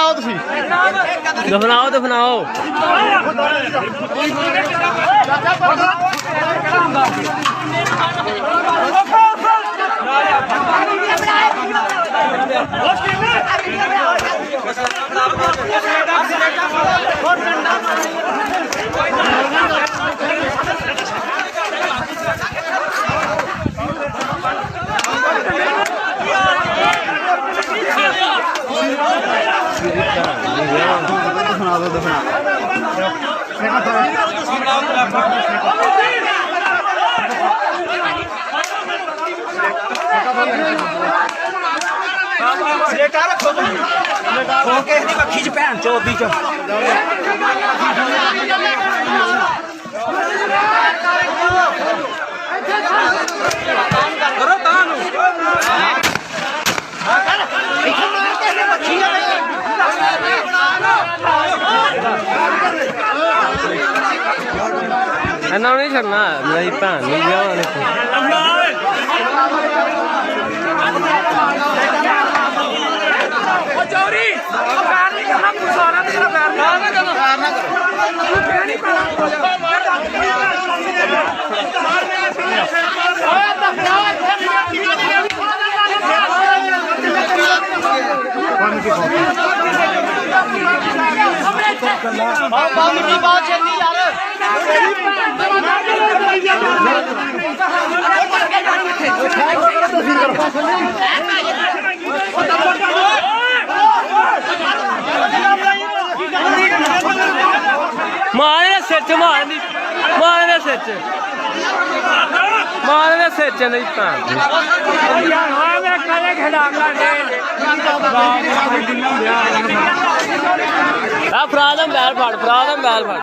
ਦਫਨਾਓ ਤੁਸੀਂ ਦਫਨਾਓ ਦਫਨਾਓ ਦਫਨਾ ਦੋ ਦਫਨਾ ਅੱਖੀ ਚ ਭੈਣ ਚੋਦੀ ਚ ਕਰੋ ਤਾਂ ਨੂੰ ਇਹਨਾਂ ਨੂੰ ਨਹੀਂ ਛੱਡਣਾ ਮੇਰੀ ਭੈਣ ਨੂੰ ਵਿਆਹ ਨੇ ਚੋਰੀ ਪੈਰ ਨਹੀਂ ਕਰਨਾ ਪੁਸਾਰਾ ਤੇ ਤੇਰਾ ਪੈਰ ਨਾ ਕਰੋ ਪੈਰ ਨਾ ਕਰੋ ਤੂੰ ਪੈਰ ਨਹੀਂ ਪਾਣਾ ਬਹੁਤ ਜਲਦੀ ਯਾਰ ਮਾਰੇ ਸਿਰ ਚ ਮਾਰਨੀ ਮਾਰੇ ਸਿਰ ਚ ਮਾਰੇ ਸਿਰ ਚ ਨਹੀਂ ਭੈਣ ਮੈਂ ਕਦੇ ਖੜਾਂਗਾ ਆ ਫਰਾਦਮ ਬੈਲ ਫੜ ਫਰਾਦਮ ਬੈਲ ਫੜ